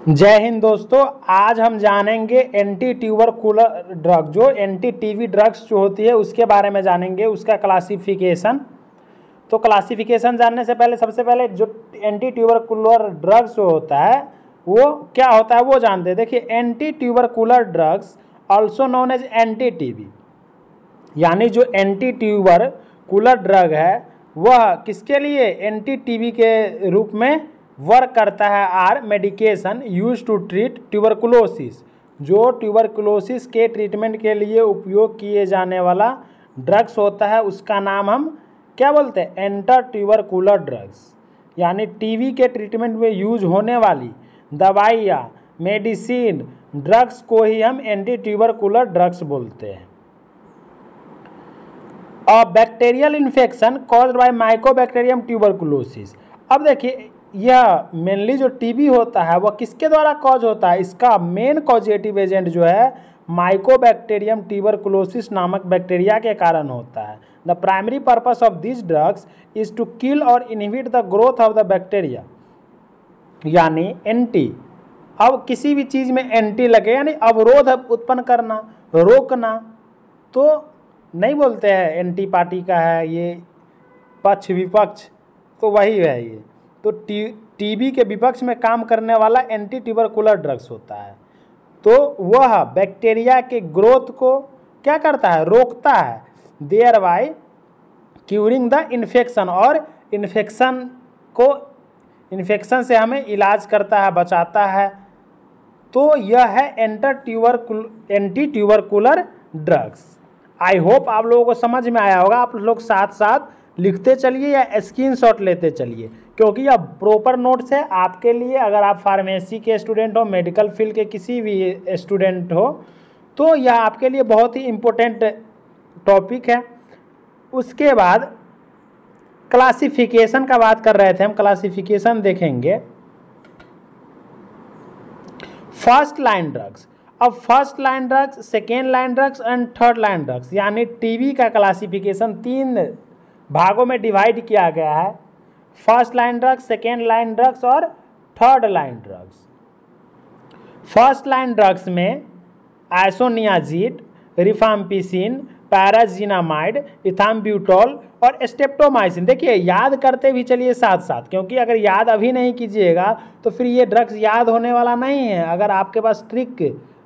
जय हिंद दोस्तों। आज हम जानेंगे एंटी ट्यूबरकुलर ड्रग, जो एंटी टीबी ड्रग्स जो होती है उसके बारे में जानेंगे, उसका क्लासिफिकेशन। तो क्लासिफिकेशन जानने से पहले सबसे पहले जो एंटी ट्यूबरकुलर ड्रग्स जो होता है वो क्या होता है वो जानते हैं। देखिए, anti tubercular drugs also known as anti TB, यानी जो एंटी ट्यूबरकुलर ड्रग है वह किसके लिए एंटी टीबी के रूप में वर्क करता है। Are medication use to treat tuberculosis, जो ट्यूबरकुलोसिस के ट्रीटमेंट के लिए उपयोग किए जाने वाला ड्रग्स होता है उसका नाम हम क्या बोलते हैं, एंटी ट्यूबरकुलर ड्रग्स। यानी टीबी के ट्रीटमेंट में यूज होने वाली दवाइयाँ, मेडिसिन, ड्रग्स को ही हम एंटी ट्यूबरकुलर ड्रग्स बोलते हैं। Bacterial infection caused by Mycobacterium tuberculosis. अब देखिए, यह मेनली जो टीबी होता है वह किसके द्वारा कॉज होता है, इसका मेन कॉजेटिव एजेंट जो है माइकोबैक्टीरियम ट्यूबरकुलोसिस नामक बैक्टीरिया के कारण होता है। The primary purpose of this drugs is to kill or inhibit the growth of the bacteria, यानी एंटी। अब किसी भी चीज़ में एंटी लगे यानी अवरोध उत्पन्न करना, रोकना, तो नहीं बोलते हैं एंटी पार्टी का है ये पक्ष विपक्ष, तो वही है ये। तो टीबी के विपक्ष में काम करने वाला एंटी ट्यूबरकुलर ड्रग्स होता है। तो वह बैक्टीरिया के ग्रोथ को क्या करता है, रोकता है, thereby curing the infection, और इन्फेक्शन से हमें इलाज करता है, बचाता है। तो यह है anti tubercular drugs. I hope आप लोगों को समझ में आया होगा। आप लोग साथ साथ लिखते चलिए या स्क्रीनशॉट लेते चलिए, क्योंकि यह प्रॉपर नोट्स है आपके लिए। अगर आप फार्मेसी के स्टूडेंट हो, मेडिकल फील्ड के किसी भी स्टूडेंट हो, तो यह आपके लिए बहुत ही इम्पोर्टेंट टॉपिक है। उसके बाद क्लासिफिकेशन का बात कर रहे थे हम, क्लासिफिकेशन देखेंगे। First line drugs. अब first line drugs, second line drugs and third line drugs, यानी टीबी का क्लासिफिकेशन 3 भागों में डिवाइड किया गया है। First line drugs, second line drugs और third line drugs. First line drugs में आइसोनियाजिड, रिफाम्पिसिन, पैराजिनामाइड, इथाम्ब्यूटोल और स्टेप्टोमाइसिन। देखिए, याद करते भी चलिए साथ साथ, क्योंकि अगर याद अभी नहीं कीजिएगा तो फिर ये ड्रग्स याद होने वाला नहीं है। अगर आपके पास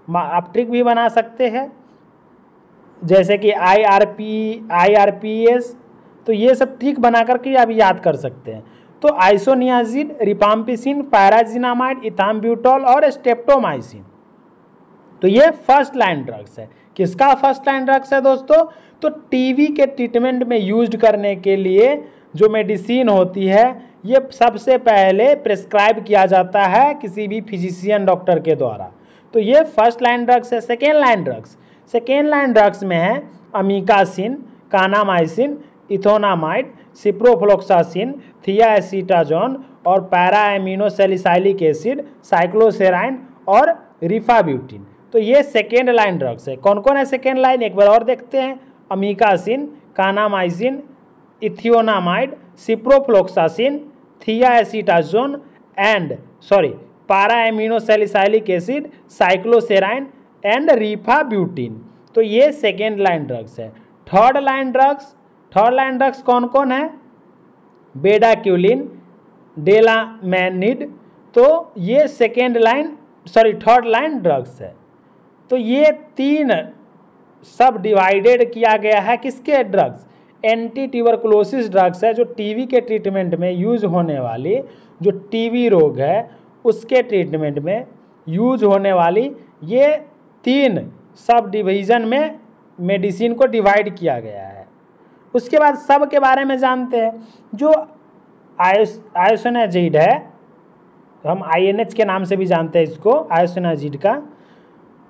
आप ट्रिक भी बना सकते हैं, जैसे कि IRPS, तो ये सब ट्रिक बना करके आप याद कर सकते हैं। तो आइसोनियाजिड, रिफाम्पिसिन, पैराजिनामाइड, इथाम्ब्यूटोल और स्टेप्टोमाइसिन, तो ये फर्स्ट लाइन ड्रग्स है। किसका फर्स्ट लाइन ड्रग्स है दोस्तों? तो टीबी के ट्रीटमेंट में यूज करने के लिए जो मेडिसिन होती है ये सबसे पहले प्रिस्क्राइब किया जाता है किसी भी फिजिशियन डॉक्टर के द्वारा। तो ये फर्स्ट लाइन ड्रग्स है। Second line drugs, second line drugs में है अमीकासिन, कानामाइसिन, इथोनामाइड, सिप्रोफ्लोक्सासिन, थियाएसिटाजोन और पैराएमिनोसैलिसाइलिक एसिड, साइक्लोसेराइन और रिफाब्यूटिन। तो ये सेकेंड लाइन ड्रग्स है। कौन कौन है सेकेंड लाइन, एक बार और देखते हैं। Amikacin, kanamycin, ethionamide, ciprofloxacin, thiacetazone para aminosalicylic acid, cycloserine and rifabutin. तो ये सेकेंड लाइन ड्रग्स है। थर्ड लाइन ड्रग्स कौन कौन है? बेडाक्यूलिन, डेलामैनिड, तो ये थर्ड लाइन ड्रग्स है। तो ये 3 सब डिवाइडेड किया गया है किसके ड्रग्स, एंटी ट्यूबरकुलोसिस ड्रग्स है, जो टीबी के ट्रीटमेंट में यूज होने वाली, जो टीबी रोग है उसके ट्रीटमेंट में यूज होने वाली ये 3 सब डिवीज़न में मेडिसिन को डिवाइड किया गया है। उसके बाद सब के बारे में जानते हैं। जो आइसोनियाजिड है, हम INH के नाम से भी जानते हैं इसको, आइसोनियाजिड का,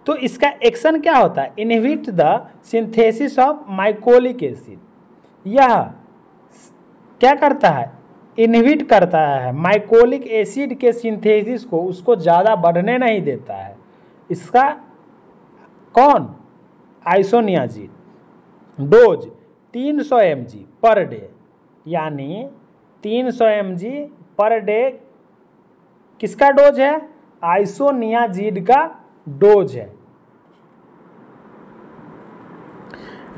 तो इसका एक्शन क्या होता है? Inhibit the synthesis of mycolic acid. यह क्या करता है? इनहिबिट करता है माइकोलिक एसिड के सिंथेसिस को, उसको ज़्यादा बढ़ने नहीं देता है। इसका कौन? Isoniazid. Dose 300 mg per day, यानी 300 mg पर डे किसका डोज है? आइसोनियाजिड का डोज है।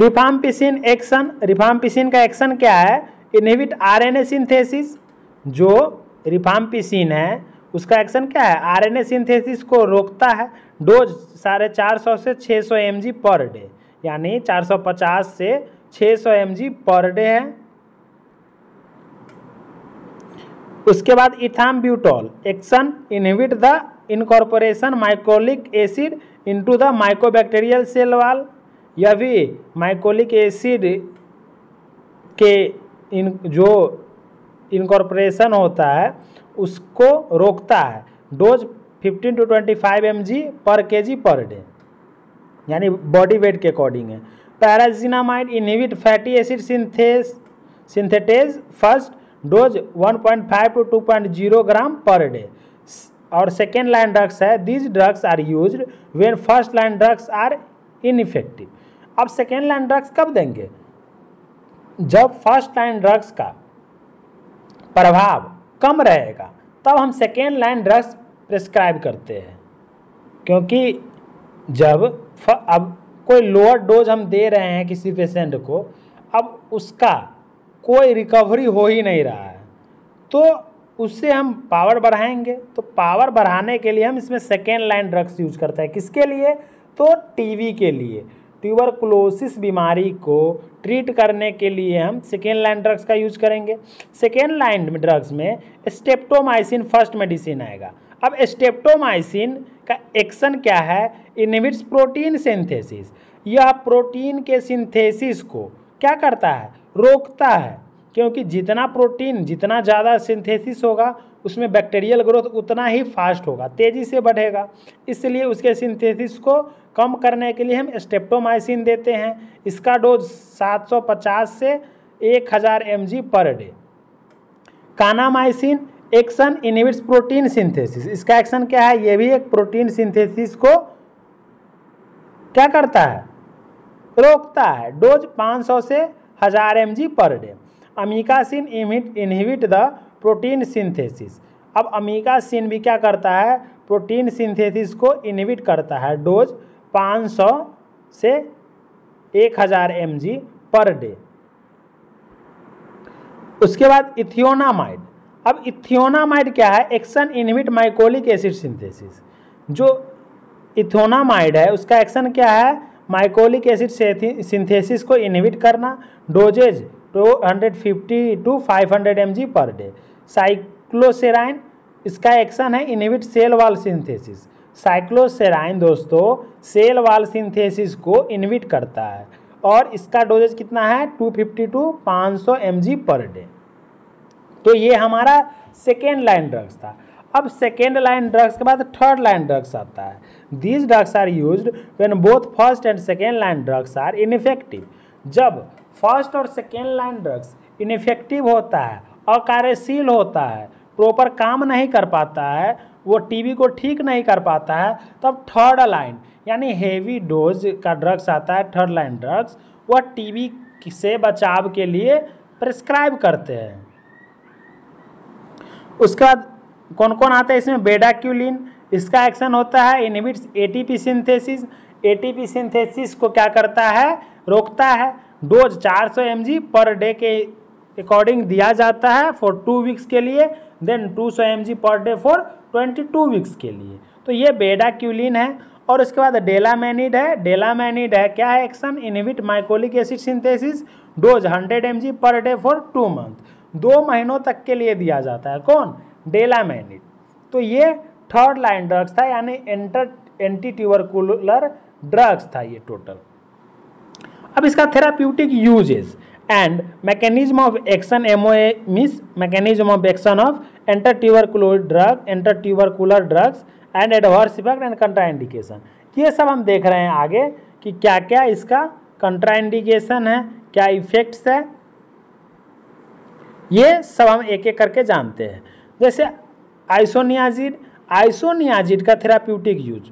रिफाम्पिसिन एक्शन, रिफाम्पिसिन का एक्शन क्या है? Inhibit RNA synthesis. जो रिफाम्पिसिन है उसका एक्शन क्या है? आरएनए सिंथेसिस को रोकता है। डोज 450 से 600 mg पर डे, यानी 450 से 600 mg पर डे है। उसके बाद ethambutol action inhibit the incorporation mycolic acid into the mycobacterial cell wall. यह भी माइकोलिक एसिड के जो इनकॉर्पोरेशन होता है उसको रोकता है। Dose 15 to 25 mg per kg per day, यानी बॉडी वेट के अकॉर्डिंग है। Pyrazinamide inhibit fatty acid synthetase first, dose 1.5 to 2.0 gram per day. और सेकेंड लाइन ड्रग्स है, these drugs are used when first line drugs are ineffective. अब second line drugs कब देंगे? जब first line drugs का प्रभाव कम रहेगा तब हम सेकेंड लाइन ड्रग्स प्रिस्क्राइब करते हैं। क्योंकि जब अब कोई लोअर डोज हम दे रहे हैं किसी पेशेंट को, अब उसका कोई रिकवरी हो ही नहीं रहा है, तो उससे हम पावर बढ़ाएंगे। तो पावर बढ़ाने के लिए हम इसमें सेकेंड लाइन ड्रग्स यूज करते हैं। किसके लिए? तो टीबी के लिए, ट्यूबरकुलोसिस बीमारी को ट्रीट करने के लिए हम सेकेंड लाइन ड्रग्स का यूज करेंगे। सेकेंड लाइन ड्रग्स में स्ट्रेप्टोमाइसिन फर्स्ट मेडिसिन आएगा। अब स्ट्रेप्टोमाइसिन का एक्शन क्या है? Inhibits protein synthesis. यह प्रोटीन के सिंथेसिस को क्या करता है? रोकता है। क्योंकि जितना प्रोटीन जितना ज़्यादा सिंथेसिस होगा उसमें बैक्टीरियल ग्रोथ उतना ही फास्ट होगा, तेज़ी से बढ़ेगा। इसलिए उसके सिंथेसिस को कम करने के लिए हम स्ट्रेप्टोमाइसिन देते हैं। इसका डोज 750 से 1000 mg per day. Kanamycin action inhibits protein synthesis. इसका एक्शन क्या है? ये भी एक प्रोटीन सिंथेसिस को क्या करता है? रोकता है। डोज 500 से 1000 mg per day. Amikacin inhibit the protein synthesis. अब अमीकासिन भी क्या करता है? प्रोटीन सिंथेसिस को इनहिबिट करता है। डोज 500 से 1000 mg पर डे। उसके बाद इथियोनामाइड। अब इथियोनामाइड क्या है? Action inhibit mycolic acid synthesis. जो इथियोनामाइड है उसका एक्शन क्या है? माइकोलिक एसिड सिंथेसिस को इनहिबिट करना। Doses 250 to 500 mg per day. Cycloserine, इसका एक्शन है inhibit cell wall synthesis. Cycloserine दोस्तों सेल वॉल सिंथेसिस को इनहिबिट करता है और इसका डोजेज कितना है? 250 to 500 mg पर डे। तो ये हमारा सेकेंड लाइन ड्रग्स था। अब सेकेंड लाइन ड्रग्स के बाद थर्ड लाइन ड्रग्स आता है। These drugs are used when both first and second line drugs are ineffective. जब फर्स्ट और सेकेंड लाइन ड्रग्स इनइफेक्टिव होता है, अकार्यशील होता है, प्रॉपर काम नहीं कर पाता है, वो टीबी को ठीक नहीं कर पाता है, तब थर्ड लाइन यानी हेवी डोज का ड्रग्स आता है। थर्ड लाइन ड्रग्स वह टीबी से बचाव के लिए प्रिस्क्राइब करते हैं। उसके बाद कौन कौन आता है इसमें? बेडाक्यूलिन। इसका एक्शन होता है inhibits ATP synthesis. ATP synthesis को क्या करता है? रोकता है। डोज 400 mg पर डे के अकॉर्डिंग दिया जाता है फॉर 2 वीक्स के लिए, then 200 mg per day for 22 weeks के लिए। तो ये बेडाक्यूलिन है। और उसके बाद डेलामेनिड है। डेलामेनिड है क्या है? Action inhibit mycolic acid synthesis. Dose 100 mg per day for 2 month. 2 महीनों तक के लिए दिया जाता है। कौन? डेलामेनिड। तो ये थर्ड लाइन ड्रग्स था, यानी एंटी ट्यूबरकुलर ड्रग्स था ये टोटल। अब इसका therapeutic uses and mechanism of action, MOA means mechanism of action of enter tubercular drugs and adverse effect and contraindication. ये सब हम देख रहे हैं आगे कि क्या क्या इसका कंट्राइंडिकेशन है, क्या इफेक्ट्स है, ये सब हम एक एक करके जानते हैं। जैसे आइसोनियाजिड। आइसोनियाजिड का थेराप्यूटिक यूज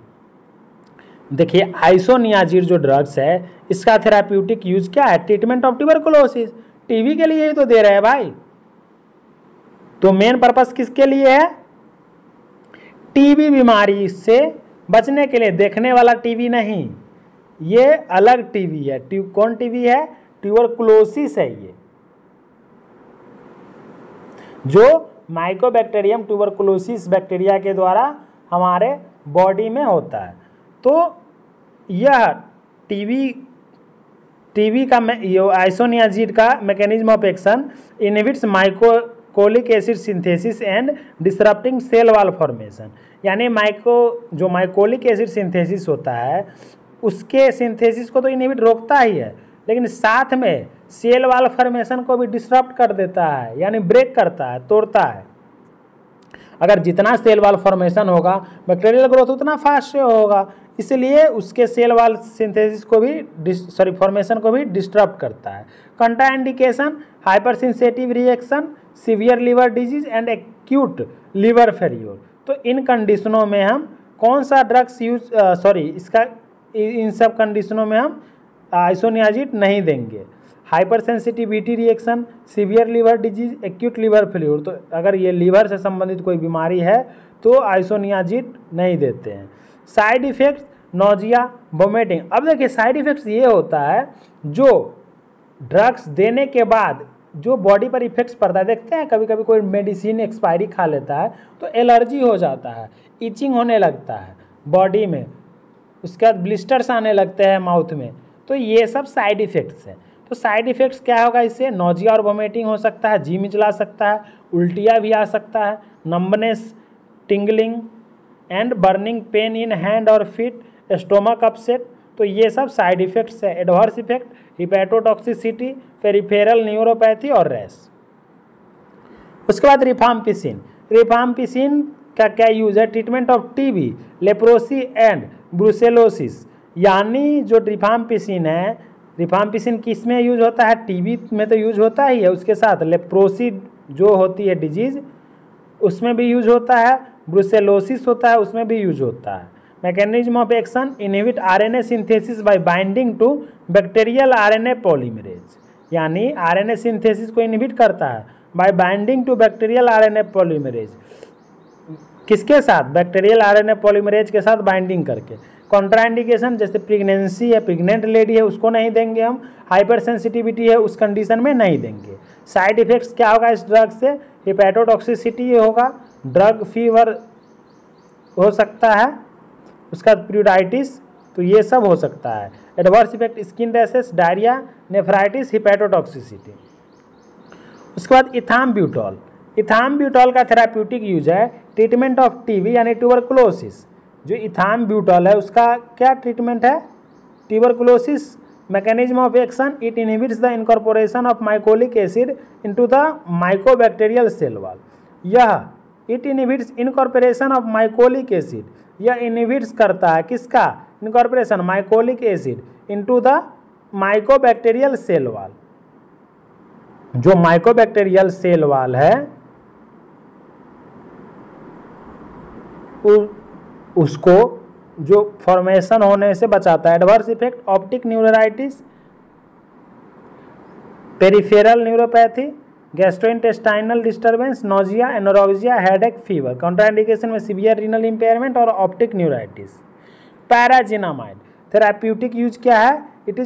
देखिए, आइसोनियाजिड जो ड्रग्स है इसका थेराप्यूटिक यूज क्या है? Treatment of tuberculosis. टीबी के लिए ही तो दे रहे हैं भाई। तो मेन पर्पस किसके लिए है? टीबी बीमारी से बचने के लिए देखने वाला टीबी नहीं, ये अलग टीबी है। कौन टीबी है? ट्यूबरकुलोसिस है ये, जो माइकोबैक्टीरियम ट्यूबरकुलोसिस बैक्टीरिया के द्वारा हमारे बॉडी में होता है। तो यह टीबी का आइसोनियाजिड का mechanism of action inhibits mycolic acid synthesis and disrupting cell wall formation. यानी जो माइकोलिक एसिड सिंथेसिस होता है उसके सिंथेसिस को तो इनहिबिट रोकता ही है, लेकिन साथ में सेल वॉल फॉर्मेशन को भी डिसरप्ट कर देता है, यानी ब्रेक करता है, तोड़ता है। अगर जितना सेल वॉल फॉर्मेशन होगा बैक्टीरियल ग्रोथ उतना फास्ट से होगा, इसलिए उसके सेल वॉल सिंथेसिस को भी फॉर्मेशन को भी डिस्टर्ब करता है। Contraindication hyper sensitive reaction, severe liver disease and acute liver failure. तो इन कंडीशनों में हम कौन सा ड्रग्स इन सब कंडीशनों में हम आइसोनियाजिड नहीं देंगे। Hyper sensitivity reaction, severe liver disease, acute liver failure, तो अगर ये लीवर से संबंधित कोई बीमारी है तो आइसोनियाजिड नहीं देते हैं। Side effects, nausea, vomiting. अब देखिए साइड इफेक्ट्स ये होता है जो ड्रग्स देने के बाद जो बॉडी पर इफेक्ट्स पड़ता है। देखते हैं कभी कभी कोई मेडिसिन एक्सपायरी खा लेता है तो एलर्जी हो जाता है, इचिंग होने लगता है बॉडी में, उसके बाद ब्लिस्टर्स आने लगते हैं माउथ में, तो ये सब साइड इफेक्ट्स हैं। तो साइड इफेक्ट्स क्या होगा? इससे नोजिया और वोमिटिंग हो सकता है, जी मिचला सकता है, उल्टिया भी आ सकता है, numbness, tingling and burning pain in hand और फीट, स्टोमक अपसेट, तो ये सब साइड इफेक्ट्स है। एडवर्स इफेक्ट, हिपैटोटॉक्सिसिटी, पेरिफेरल न्यूरोपैथी और रैश। उसके बाद रिफाम्पिसिन। रिफाम्पिसिन का क्या यूज है? Treatment of TB, leprosy and brucellosis. यानी जो रिफाम्पिसिन है, रिफाम्पिसिन किस में यूज होता है? टीबी में तो यूज होता ही है, उसके साथ लेप्रोसी जो होती है डिजीज उसमें भी यूज होता है, ब्रुसेलोसिस होता है उसमें भी यूज होता है। Mechanism of action inhibit RNA synthesis by binding to bacterial RNA polymerase. यानी आरएनए सिंथेसिस को इनहिबिट करता है by binding to bacterial RNA polymerase. किसके साथ? बैक्टीरियल आरएनए पॉलीमरेज के साथ बाइंडिंग करके। कॉन्ट्राइंडिकेशन जैसे प्रेगनेंसी है, प्रेग्नेंट लेडी है, उसको नहीं देंगे हम। हाइपर सेंसिटिविटी है, उस कंडीशन में नहीं देंगे। साइड इफेक्ट्स क्या होगा इस ड्रग से? हिपैटोटॉक्सिसिटी होगा, ड्रग फीवर हो सकता है, उसका प्यूराइटिस, तो ये सब हो सकता है। Adverse effect skin rashes, diarrhoea, nephritis, hepatotoxicity. उसके बाद इथाम्ब्यूटॉल। इथाम्ब्यूटॉल का थेराप्यूटिक यूज है ट्रीटमेंट ऑफ टीबी यानी ट्यूबरकुलोसिस। जो इथाम्ब्यूटॉल है उसका क्या ट्रीटमेंट है? Tuberculosis. Mechanism of action it inhibits the incorporation of mycolic acid into the mycobacterial cell wall. यह it inhibits incorporation of mycolic acid, यह इनहिबिट्स करता है किसका? Incorporation mycolic acid into the mycobacterial cell wall. जो mycobacterial cell wall है उसको जो formation होने से बचाता है। Adverse effect optic neuritis, peripheral neuropathy, gastrointestinal disturbance, nausea, anorexia, headache, fever. Contraindication में सीवियर रीनल इंपेयरमेंट और optic neuritis. Pyrazinamide therapeutic use क्या है? It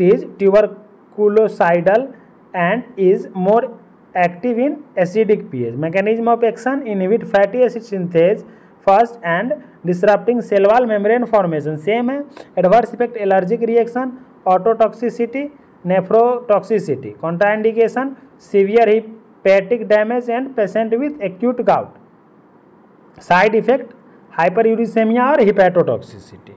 is tuberculocidal and is more active in acidic pH. Mechanism of action inhibit fatty acid synthase first and disrupting cell wall membrane formation. Same है। Adverse effect allergic reaction, ototoxicity, nephrotoxicity. Contraindication severe hepatic damage and patient with acute gout. Side effect hyperuricemia और हिपैटोटॉक्सिसिटी।